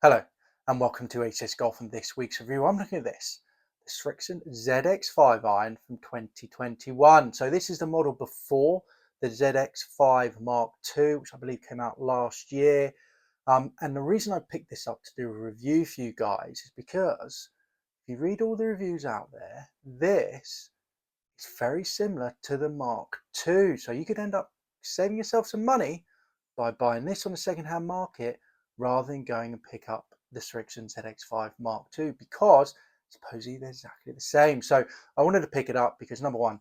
Hello and welcome to ATS Golf and this week's review. I'm looking at this, the Srixon ZX5 iron from 2021. So this is the model before the ZX5 Mark II, which I believe came out last year. And the reason I picked this up to do a review for you guys is because if you read all the reviews out there, this is very similar to the Mark II. So you could end up saving yourself some money by buying this on the second-hand market rather than going and pick up the Srixon ZX5 Mark II because supposedly they're exactly the same. So I wanted to pick it up because number one,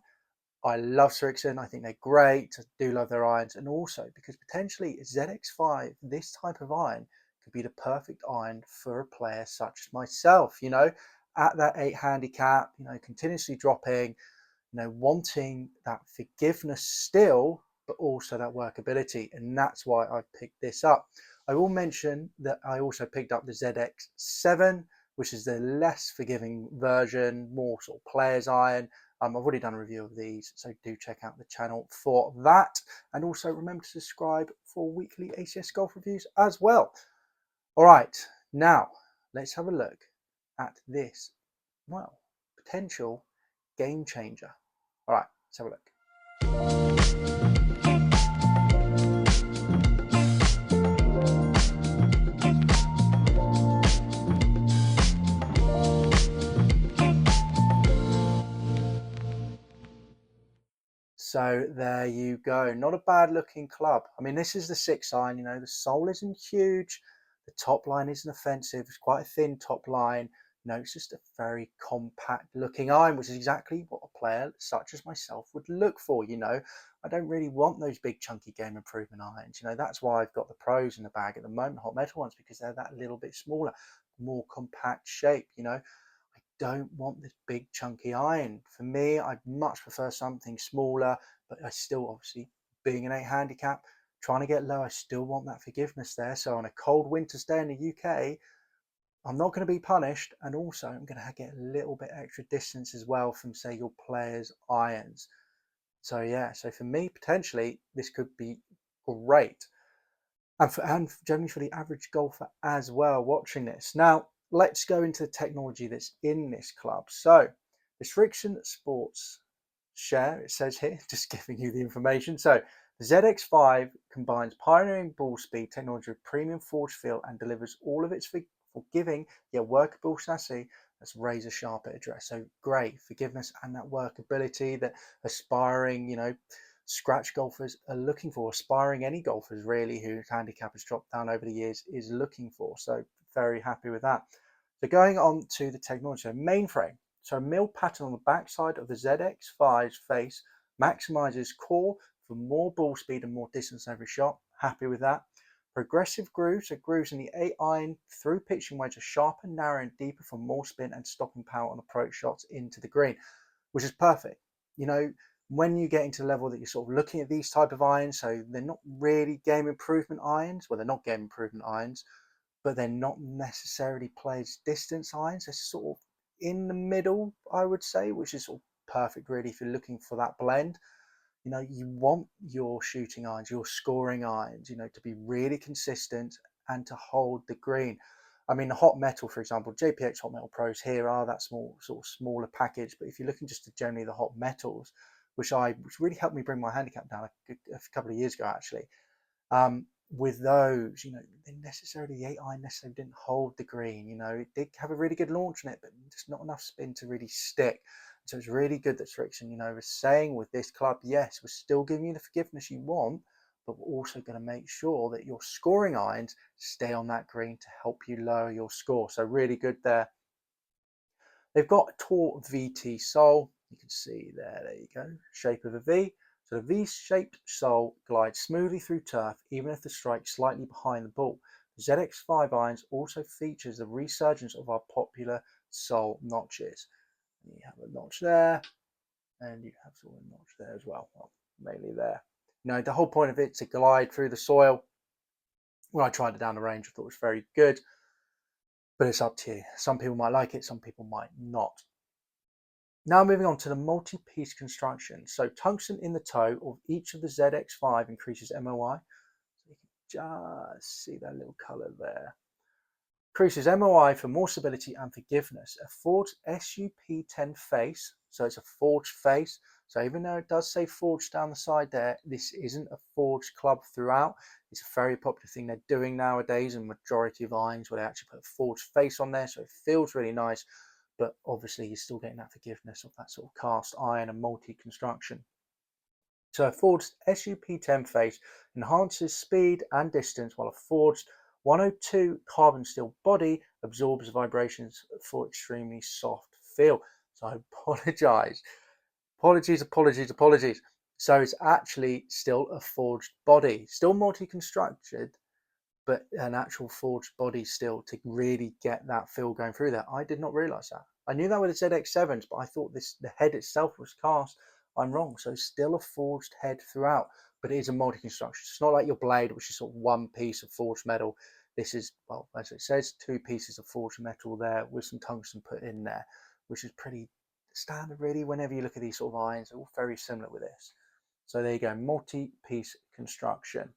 I love Srixon. I think they're great. I do love their irons, and also because potentially ZX5, this type of iron, could be the perfect iron for a player such as myself. At that 8 handicap, continuously dropping, wanting that forgiveness still, but also that workability. And that's why I picked this up. I will mention that I also picked up the ZX7, which is the less forgiving version, more sort of player's iron. I've already done a review of these, so do check out the channel for that. And also remember to subscribe for weekly ACS golf reviews as well. All right, now let's have a look at this, well, potential game changer. All right, let's have a look. So there you go. Not a bad looking club. I mean, this is the 6 iron, the sole isn't huge. The top line isn't offensive. It's quite a thin top line. It's just a very compact looking iron, which is exactly what a player such as myself would look for. I don't really want those big chunky game improvement irons. That's why I've got the pros in the bag at the moment, hot metal ones, because they're that little bit smaller, more compact shape. I don't want this big chunky iron. For me, I'd much prefer something smaller, but I still, obviously, being an 8 handicap, trying to get low, I still want that forgiveness there. So on a cold winter's day in the UK, I'm not going to be punished, and also I'm going to get a little bit extra distance as well from, say, your player's irons. So yeah, so for me, potentially, this could be great. And generally for the average golfer as well watching this. Now, let's go into the technology that's in this club. So the Srixon Sports Share, it says here, just giving you the information. So the ZX5 combines pioneering ball speed technology with premium forge feel and delivers all of its forgiving yet workable chassis that's razor sharp at address. So great forgiveness and that workability that aspiring, scratch golfers are looking for, aspiring any golfers really whose handicap has dropped down over the years is looking for. So very happy with that. So going on to the technology, so mainframe. So a mill pattern on the backside of the ZX5's face maximizes core for more ball speed and more distance every shot. Happy with that. Progressive grooves, so grooves in the 8 iron through pitching wedge are sharper, narrower and deeper for more spin and stopping power on approach shots into the green, which is perfect. When you get into the level that you're sort of looking at these type of irons, so they're not really game improvement irons. Well, they're not game improvement irons, but they're not necessarily players distance irons. They're sort of in the middle, I would say, which is sort of perfect really if you're looking for that blend. You want your shooting irons, your scoring irons, to be really consistent and to hold the green. I mean, the hot metal, for example, JPX Hot Metal Pros here are that small, sort of smaller package. But if you're looking just at generally the hot metals, which really helped me bring my handicap down a couple of years ago, actually. With those, the 8 iron necessarily didn't hold the green. It did have a really good launch on it, but just not enough spin to really stick. So it's really good that Srixon, was saying with this club, yes, we're still giving you the forgiveness you want, but we're also going to make sure that your scoring irons stay on that green to help you lower your score. So really good there. They've got a taut VT sole. You can see there you go, shape of a V. So the V-shaped sole glides smoothly through turf, even if the strike's slightly behind the ball. The ZX5 irons also features the resurgence of our popular sole notches. You have a notch there, and you have sort of a notch there as well. Well, mainly there. The whole point of it is to glide through the soil. When I tried it down the range, I thought it was very good, but it's up to you. Some people might like it, some people might not. Now moving on to the multi-piece construction. So tungsten in the toe of each of the ZX5 increases MOI. So you can just see that little color there. Cruises MOI for more stability and forgiveness. A forged SUP10 face, so it's a forged face. So even though it does say forged down the side there, this isn't a forged club throughout. It's a very popular thing they're doing nowadays in majority of irons where they actually put a forged face on there, so it feels really nice, but obviously you're still getting that forgiveness of that sort of cast iron and multi-construction. So a forged SUP10 face enhances speed and distance, while a forged 102 carbon steel body absorbs vibrations for extremely soft feel. So I apologize. Apologies. So it's actually still a forged body, still multi-constructed, but an actual forged body still to really get that feel going through there. I did not realize that. I knew that with the ZX7s, but I thought the head itself was cast. I'm wrong. So still a forged head throughout, but it is a multi-construction. It's not like your blade, which is sort of one piece of forged metal. This is, well, as it says, two pieces of forged metal there with some tungsten put in there, which is pretty standard really. Whenever you look at these sort of irons, they're all very similar with this. So there you go, multi-piece construction.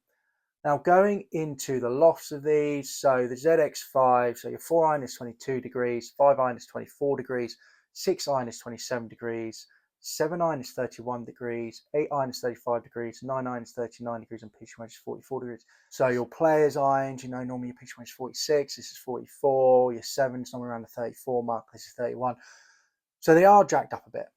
Now going into the lofts of these, so the ZX5, so your 4 iron is 22 degrees, 5 iron is 24 degrees, 6 iron is 27 degrees, 7 iron is 31 degrees, 8 iron is 35 degrees, 9 iron is 39 degrees, and pitching wedge is 44 degrees. So your players' irons, you know, normally your pitching wedge is 46, this is 44, your 7 is somewhere around the 34 mark, this is 31. So they are jacked up a bit.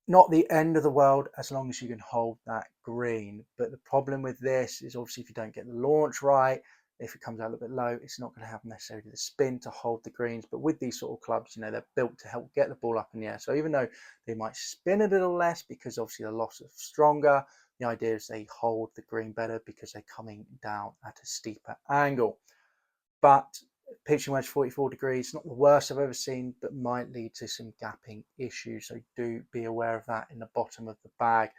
Not the end of the world as long as you can hold that green. But the problem with this is obviously if you don't get the launch right, if it comes out a little bit low, it's not going to have necessarily the spin to hold the greens. But with these sort of clubs, you know, they're built to help get the ball up in the air. So even though they might spin a little less because obviously the loss is stronger, the idea is they hold the green better because they're coming down at a steeper angle. But pitching wedge 44 degrees, not the worst I've ever seen, but might lead to some gapping issues. So do be aware of that in the bottom of the bag.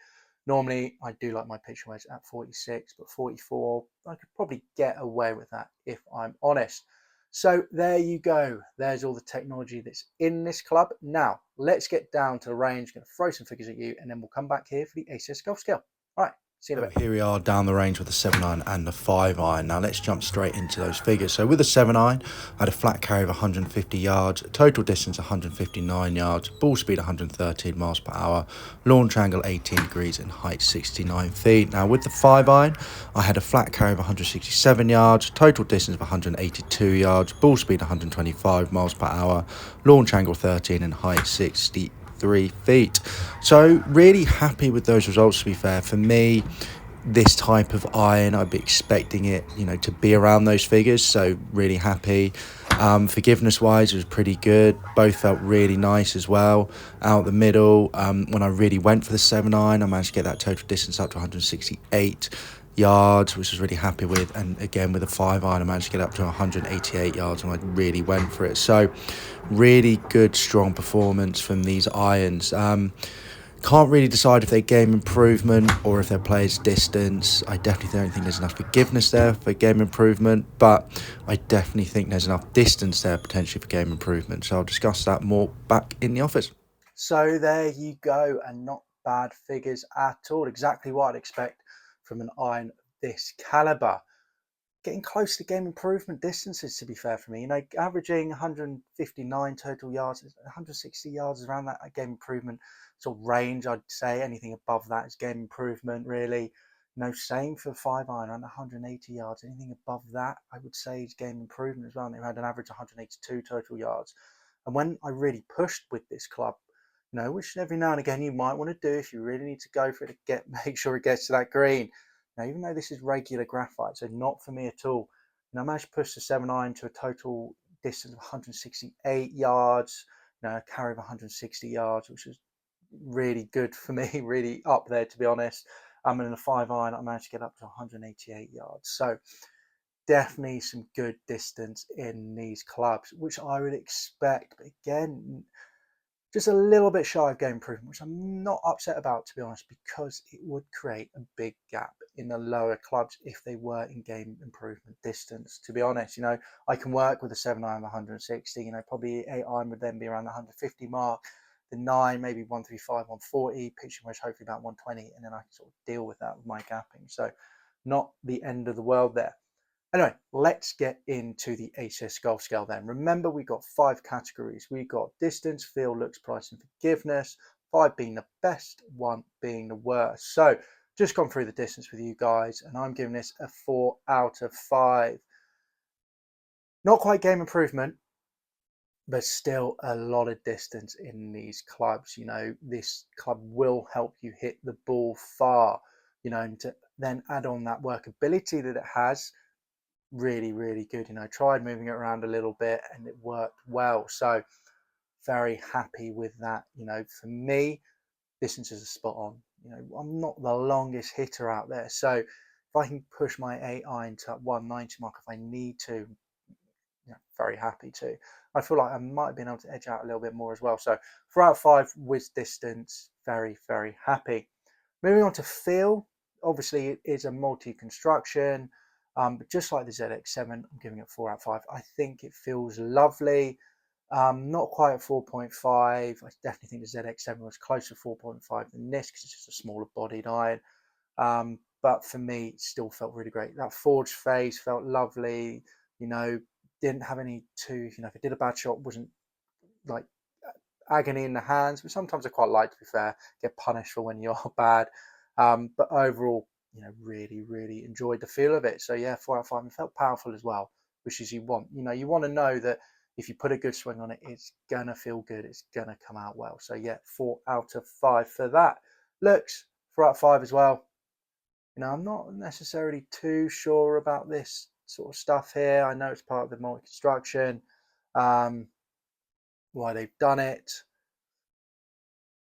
Normally, I do like my pitching wedge at 46, but 44, I could probably get away with that if I'm honest. So there you go. There's all the technology that's in this club. Now, let's get down to the range. I'm going to throw some figures at you, and then we'll come back here for the ACS Golf Scale. All right. See you in a So bit. here we are down the range with the 7 iron and the 5 iron. Now let's jump straight into those figures. So with the 7 iron, I had a flat carry of 150 yards, total distance 159 yards, ball speed 113 miles per hour, launch angle 18 degrees and height 69 feet. Now with the 5 iron, I had a flat carry of 167 yards, total distance of 182 yards, ball speed 125 miles per hour, launch angle 13 and height 63 feet. So really happy with those results, to be fair. For me, this type of iron, I'd be expecting it, you know, to be around those figures. So really happy. Forgiveness wise, it was pretty good. Both felt really nice as well. Out the middle, when I really went for the 7 iron, I managed to get that total distance up to 168 yards, which I was really happy with. And again, with a 5 iron, I managed to get up to 188 yards when I really went for it. So really good, strong performance from these irons. Can't really decide if they're game improvement or if they're players distance. I definitely don't think there's enough forgiveness there for game improvement, but I definitely think there's enough distance there potentially for game improvement. So I'll discuss that more back in the office. So there you go, and not bad figures at all. Exactly what I'd expect from an iron of this caliber. Getting close to game improvement distances, to be fair for me. You know, averaging 159 total yards, 160 yards is around that game improvement sort of range, I'd say. Anything above that is game improvement, really. No, same for 5 iron, around 180 yards. Anything above that, I would say, is game improvement as well. They had an average 182 total yards. And when I really pushed with this club, you know, which every now and again you might want to do if you really need to go for it to get make sure it gets to that green. Now, even though this is regular graphite, so not for me at all, I managed to push the 7 iron to a total distance of 168 yards, a carry of 160 yards, which was really good for me, really up there to be honest. And in a 5 iron, I managed to get up to 188 yards. So definitely some good distance in these clubs, which I would expect. But again, just a little bit shy of game improvement, which I'm not upset about, to be honest, because it would create a big gap in the lower clubs if they were in game improvement distance. To be honest, I can work with a 7 iron 160, probably 8 iron would then be around the 150 mark, the 9 maybe 135, 140, pitching wedge hopefully about 120, and then I can sort of deal with that with my gapping. So not the end of the world there. Anyway, let's get into the ACS golf scale then. Remember, we got 5 categories. We got distance, feel, looks, price, and forgiveness. 5 being the best, 1 being the worst. So just gone through the distance with you guys, and I'm giving this a 4 out of 5. Not quite game improvement, but still a lot of distance in these clubs. This club will help you hit the ball far, and to then add on that workability that it has, really, really good. Tried moving it around a little bit and it worked well. So very happy with that. For me, distance is a spot on. I'm not the longest hitter out there. So if I can push my 8 iron to 190 mark if I need to, very happy to. I feel like I might have been able to edge out a little bit more as well. So 4 out of 5 with distance, very, very happy. Moving on to feel, obviously it is a multi-construction, but just like the ZX7, I'm giving it 4 out of 5. I think it feels lovely. Not quite at 4.5. I definitely think the ZX7 was closer to 4.5 than this because it's just a smaller bodied iron. But for me, it still felt really great. That forged face felt lovely. You know, didn't have any too. If it did a bad shot, wasn't like agony in the hands. But sometimes I quite like, to be fair, get punished for when you are bad. But overall, really, really enjoyed the feel of it. So yeah, 4 out of 5. It felt powerful as well, which is you want. You want to know that if you put a good swing on it, it's gonna feel good. It's gonna come out well. So yeah, 4 out of 5 for that. Looks 4 out of 5 as well. I'm not necessarily too sure about this sort of stuff here. I know it's part of the multi-construction, why they've done it,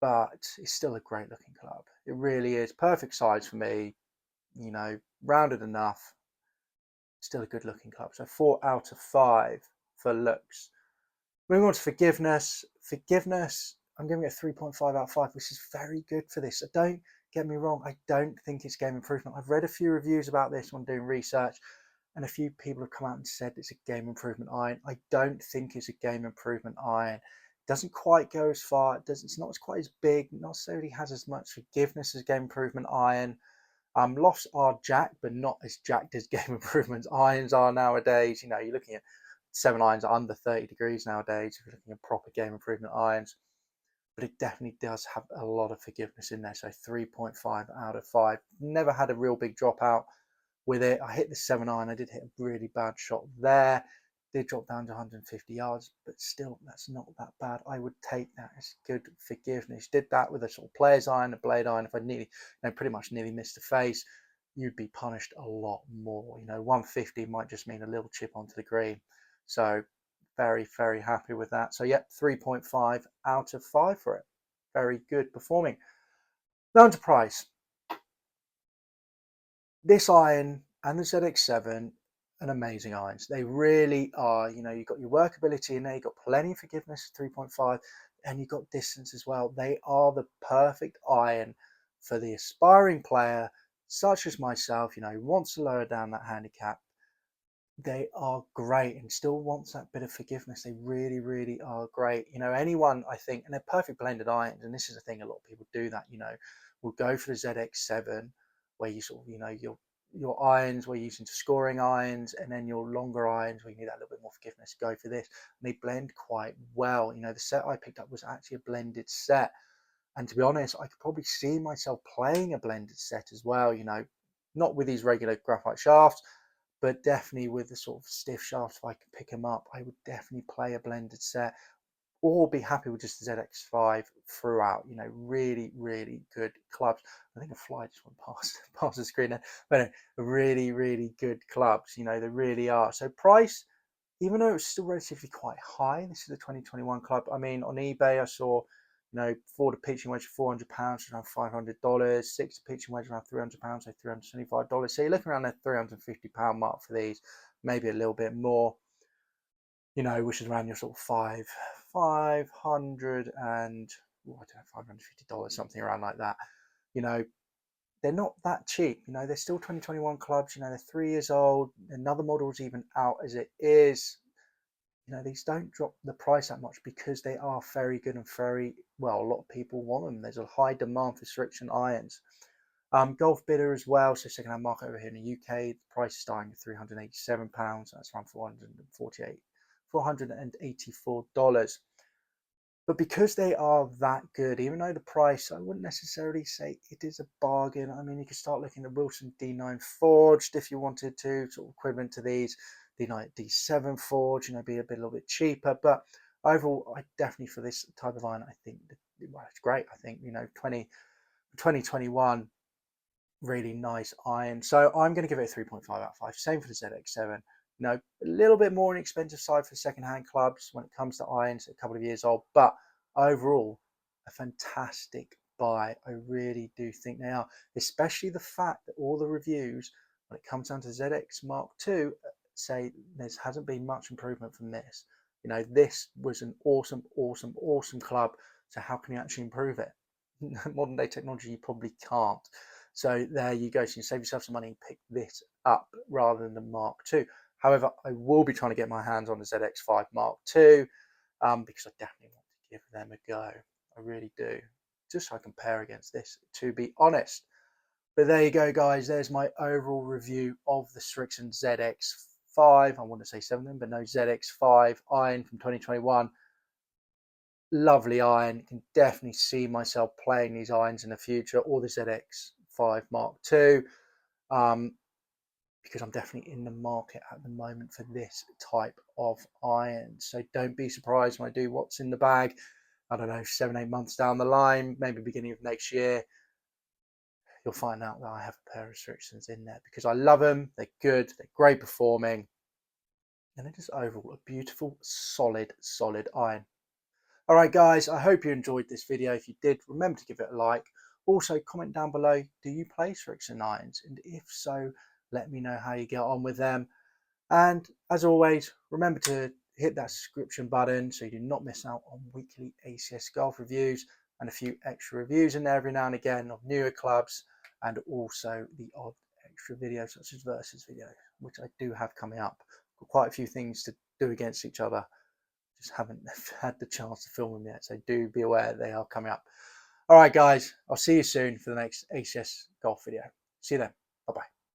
but it's still a great looking club. It really is. Perfect size for me, rounded enough, still a good looking club. So 4 out of 5 for looks. Moving on to forgiveness. Forgiveness, I'm giving it a 3.5 out of 5, which is very good for this. Don't get me wrong, I don't think it's game improvement. I've read a few reviews about this when doing research, and a few people have come out and said it's a game improvement iron. I don't think it's a game improvement iron. It doesn't quite go as far. It's not quite as big, not necessarily has as much forgiveness as game improvement iron. Lofts are jacked, but not as jacked as game improvement irons are nowadays. You're looking at 7 irons under 30 degrees nowadays if you're looking at proper game improvement irons. But it definitely does have a lot of forgiveness in there. So 3.5 out of 5. Never had a real big dropout with it. I hit the 7 iron. I did hit a really bad shot there. Did drop down to 150 yards, but still, that's not that bad. I would take that as good forgiveness. Did that with a sort of player's iron, a blade iron. If I pretty much nearly missed the face, you'd be punished a lot more. 150 might just mean a little chip onto the green. So very, very happy with that. So yeah, 3.5 out of 5 for it. Very good performing. Now to price. This iron and the ZX7 are amazing irons. They really are. You've got your workability in there, you've got plenty of forgiveness, 3.5, and you've got distance as well. They are the perfect iron for the aspiring player, such as myself, who wants to lower down that handicap. They are great and still wants that bit of forgiveness. They really, really are great. Anyone, I think, and they're perfect blended irons, and this is the thing, a lot of people do that, will go for the ZX7 where you sort of, your irons where you're using to scoring irons, and then your longer irons where you need that little bit more forgiveness, go for this. And they blend quite well. The set I picked up was actually a blended set. And to be honest, I could probably see myself playing a blended set as well, not with these regular graphite shafts, but definitely with the sort of stiff shafts. If I could pick them up, I would definitely play a blended set or be happy with just the ZX5 throughout. Really, really good clubs. I think a fly just went past the screen there, but really, really good clubs. They really are. So price, even though it's still relatively quite high, this is a 2021 club. I mean, on eBay, I saw, for the pitching wedge, £400, around $500. 6 to pitching wedge, around £300, so $375. So you're looking around that £350 mark for these, maybe a little bit more. Which is around your sort of 500 and I don't know, $550, something around like that. They're not that cheap. They're still 2021 clubs. They're 3 years old. Another model's even out as it is. These don't drop the price that much because they are very good and very well. A lot of people want them. There's a high demand for Srixon irons. Golf bidder as well, so second-hand market over here in the UK, the price is starting at £387, that's around $484. But because they are that good, even though the price, I wouldn't necessarily say it is a bargain. I mean, you could start looking at Wilson D9 forged if you wanted to, sort of equivalent to these. D9, D7 forged, be a little bit cheaper. But overall, I definitely, for this type of iron, I think, well, it's great. I think, 2021, really nice iron. So I'm going to give it a 3.5 out of 5. Same for the ZX7. A little bit more on the expensive side for second-hand clubs when it comes to irons, a couple of years old, but overall, a fantastic buy. I really do think they are, especially the fact that all the reviews, when it comes down to ZX Mark II, say there hasn't been much improvement from this. This was an awesome, awesome, awesome club. So how can you actually improve it? Modern day technology, you probably can't. So there you go. So you can save yourself some money and pick this up rather than the Mark II. However, I will be trying to get my hands on the ZX5 Mark II because I definitely want to give them a go. I really do. Just so I compare against this, to be honest. But there you go, guys. There's my overall review of the Srixon ZX5. I want to say 7 of them, but no, ZX5 iron from 2021. Lovely iron. Can definitely see myself playing these irons in the future, or the ZX5 Mark II. Because I'm definitely in the market at the moment for this type of iron. So don't be surprised when I do what's in the bag, I don't know, 7-8 months down the line, maybe beginning of next year. You'll find out that I have a pair of Srixons in there because I love them. They're good, they're great performing, and they're just overall a beautiful, solid iron. All right, guys, I hope you enjoyed this video. If you did, remember to give it a like. Also, comment down below, do you play Srixon irons? And if so, let me know how you get on with them. And as always, remember to hit that subscription button so you do not miss out on weekly ACS golf reviews and a few extra reviews in there every now and again of newer clubs, and also the odd extra videos such as versus videos, which I do have coming up. Got quite a few things to do against each other. Just haven't had the chance to film them yet, so do be aware they are coming up. All right, guys, I'll see you soon for the next ACS golf video. See you then. Bye-bye.